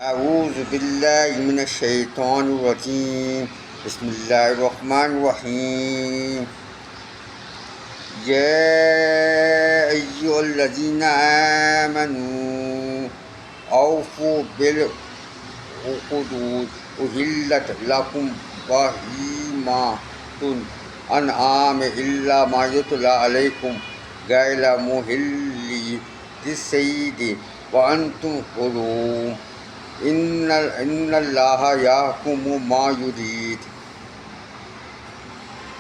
أعوذ بالله من الشيطان الرجيم. بسم الله الرحمن الرحيم. يا أيها الذين آمنوا أوفوا بالعقود أحلت لكم بهيمة الأنعام إلا ما يتلى عليكم غير محل الصيد وأنتم حرم ان اللہ یحکم ما یرید۔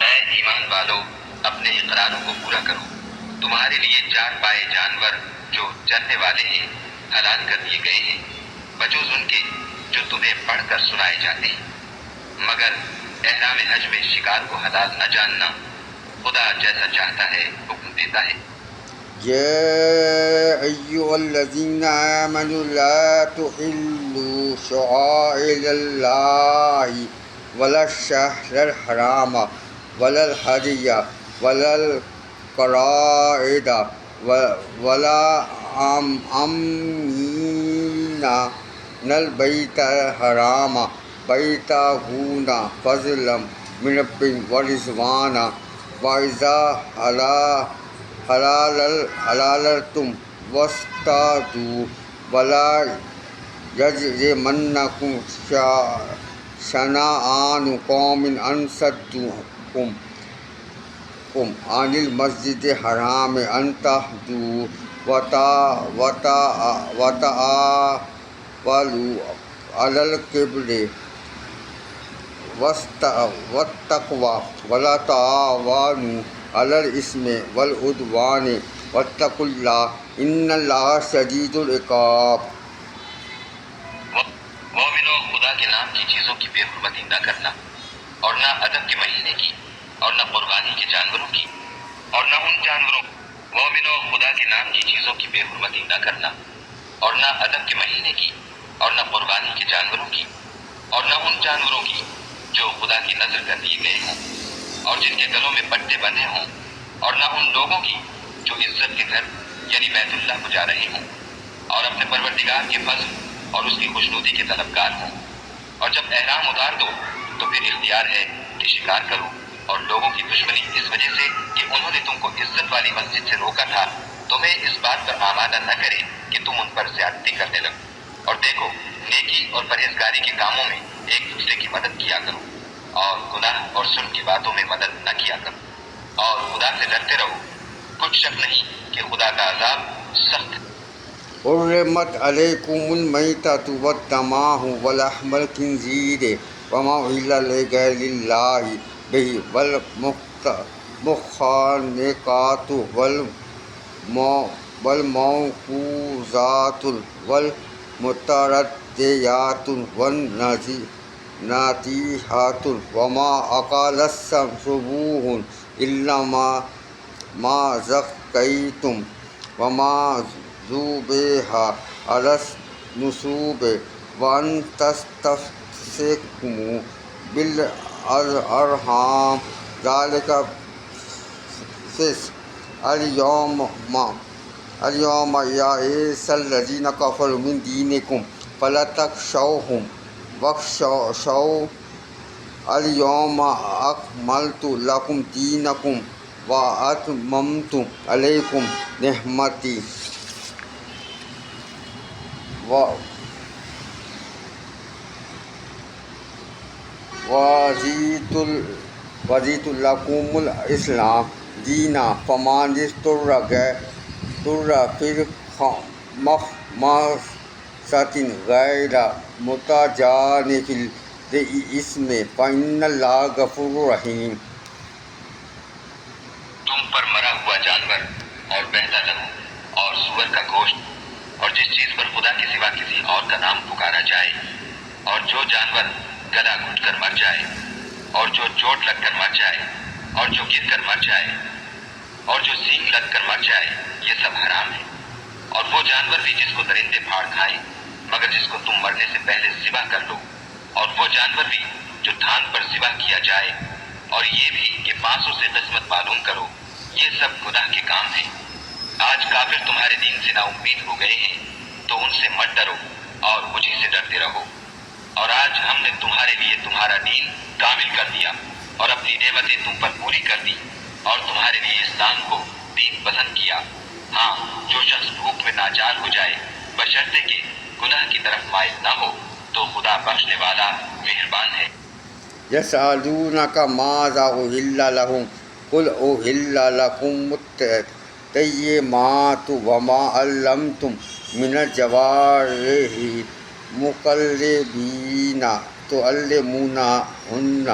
اے ایمان والو، اپنے اقراروں کو پورا کرو۔ تمہارے لیے چار پائے جانور جو چرنے والے ہیں حلال کر دیے گئے ہیں، بجوز ان کے جو تمہیں پڑھ کر سنائے جاتے ہیں، مگر احرام حج میں شکار کو حلال نہ جاننا۔ خدا جیسا چاہتا ہے حکم دیتا ہے۔ يا أيها الذين آمنوا لا تحلوا شعائر الله ولا الشهر الحرام ولا الهدي ولا القلائد ولا آمين البيت الحرام بيتهن فضلا من ربهم ورضوانا وإذا حلالتم واصطادوا ولا يجرمنكم شنآن قوم أن صدوكم عن المسجد الحرام أن تعتدوا وتعاونوا على البر والتقوى ولا تعاونوا على الإثم والعدوان واتقوا الله إن الله شديد العقاب۔ مومنوں، خدا کے نام کی چیزوں کی بے حرمتی نہ کرنا، اور نہ ادب کے مہینے کی، اور نہ قربانی کے جانوروں کی، اور نہ ان جانوروں۔ مومنوں، خدا کے نام کی چیزوں کی بے حرمتی نہ کرنا، اور نہ ادب کے مہینے کی، اور نہ قربانی کے جانوروں کی، اور نہ ان جانوروں کی جو خدا کی نذر کر دیے گئے ہوں اور جن کے گلوں میں پٹے بندھے ہوں، اور نہ ان لوگوں کی جو عزت کے گھر یعنی بیت اللہ کو جا رہے ہوں اور اپنے پروردگار کے فضل اور اس کی خوشنودی کے طلبگار ہوں۔ اور جب احرام اتار دو تو پھر اختیار ہے کہ شکار کرو، اور لوگوں کی دشمنی اس وجہ سے کہ انہوں نے تم کو عزت والی مسجد سے روکا تھا تمہیں اس بات پر آمادہ نہ کرے کہ تم ان پر زیادتی کرنے لگو۔ اور دیکھو، نیکی اور پرہیزگاری کے کاموں میں ایک دوسرے کی مدد کیا کرو، اور گناہ اور سن کی باتوں میں مدد نہ کیا کرو، اور خدا سے ڈرتے رہو۔ کچھ شک نہیں کہ خدا کا عذاب سخت ہے۔ حرمت علیکم المیتۃ والدم ولحم الخنزیر وما أهل لغیر اللہ بہ والمخنقات والموقوذات والمتردیات والنطیحات وما أکل السبوع إلا ما ذکیتم وما ذبح على النصب وأن تستقسموا بالأرحام ذلك فسق۔ اليوم يئس الذين كفروا من دينكم فلا تخشوهم واخشوني اليوم أكملت لكم دينكم وأتممت عليكم نعمتي ورضيت لكم الإسلام دينا فمن اضطر في مخمصة غير متجانف لإثم فإن الله غفور رحيم۔ تم پر مرا ہوا جانور اور بہتا لہو اور سور کا گوشت اور جس چیز پر خدا کے سوا کسی اور کا نام پکارا جائے، اور جو جانور گلا گھٹ کر مر جائے، اور جو چوٹ لگ کر مر جائے، اور جو گر کر مر جائے، اور جو سینگ لگ کر مر جائے، یہ سب حرام ہے۔ اور وہ جانور بھی جس کو درندے پھاڑ کھائیں مگر جس کو تم مرنے سے پہلے ذبح کر لو، اور وہ جانور بھی جو تھان پر ذبح کیا جائے، اور یہ بھی کہ پانسوں سے قسمت معلوم کرو، یہ سب گناہ کے کام ہیں۔ آج کافر تمہارے دین سے نا امید ہو گئے ہیں تو ان سے مت ڈرو، اور مجھے سے ڈرتے رہو۔ اور آج ہم نے تمہارے لیے تمہارا دین کامل کر دیا اور اپنی نعمتیں تم پر پوری کر دی اور تمہارے لیے اسلام کو دین پسند کیا۔ ہاں، جو شخص بھوک میں ناچار ہو جائے بشرطے کہ گناہ کی طرف مائل نہ ہو تو خدا بخشنے والا مہربان ہے۔ يسألونك ماذا أحل لهم قل أحل لكم الطيبات وما علمتم من الجوارح مكلبين تعلمونهن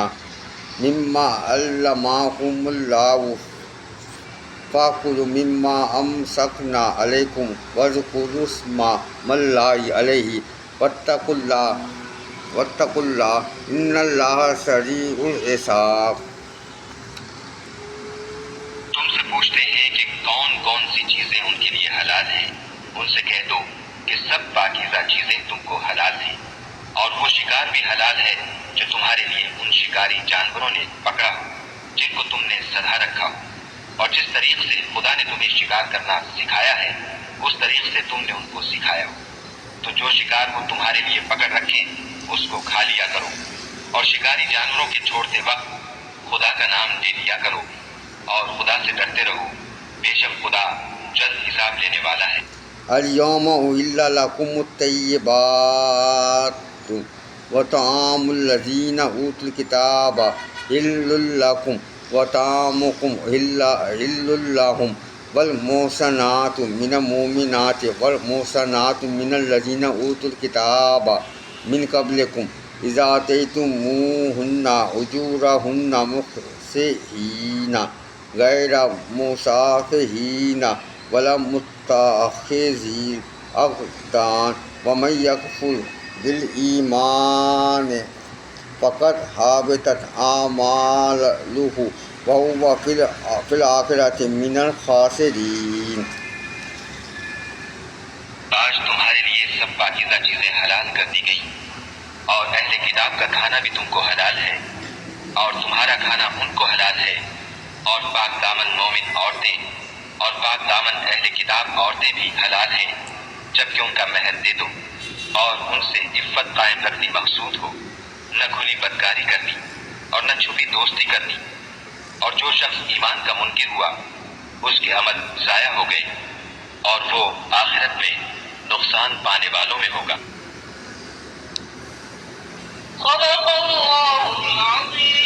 مما علمكم الله فكلوا مما أمسكنا عليكم واذكروا اسم الله عليه واتقوا اللہ ان اللہ سریع الحساب۔ تم سے پوچھتے ہیں کہ کون کون سی چیزیں ان کے لیے حلال ہیں، ان سے کہہ دو کہ سب پاکیزہ چیزیں تم کو حلال ہیں، اور وہ شکار بھی حلال ہے جو تمہارے لیے ان شکاری جانوروں نے پکڑا ہو جن کو تم نے سدھا رکھا ہو، اور جس طریق سے خدا نے تمہیں شکار کرنا سکھایا ہے اس طریق سے تم نے ان کو سکھایا ہو۔ تو جو شکار وہ تمہارے لیے پکڑ رکھیں اس کو کھا لیا کرو، اور شکاری جانوروں کے چھوڑتے وقت خدا کا نام لے لیا کرو، اور خدا سے ڈرتے رہو، بے شک خدا جلد حساب لینے والا ہے۔ اليوم أحل لكم الطيبات وطعام الذين أوتوا الكتاب حل لكم وطعامكم حل لهم والمحصنات من المؤمنات والمحصنات من الذين أوتوا الكتاب من قبلكم إذا آتيتموهن أجورهن محصنين غير مسافحين ولا متخذي أخدان ومن يكفر بالإيمان فقد حبطت أعماله وهو في الآخرة من الخاسرين۔ آج تمہارے لیے سب پاکیزہ چیزیں حلال کر دی گئیں، اور اہل کتاب کا کھانا بھی تم کو حلال ہے، اور تمہارا کھانا ان کو حلال ہے، اور پاک دامن مومن عورتیں اور پاک دامن اہل کتاب عورتیں بھی حلال ہیں جبکہ ان کا مہر دے دو، اور ان سے عفت قائم رکھنی مقصود ہو، نہ کھلی بدکاری کرنی اور نہ چھپی دوستی کرنی، اور جو شخص ایمان کا منکر ہوا اس کے عمل ضائع ہو گئے اور وہ آخرت میں نقصان پانے والوں میں ہوگا۔ صدق اللہ العظیم۔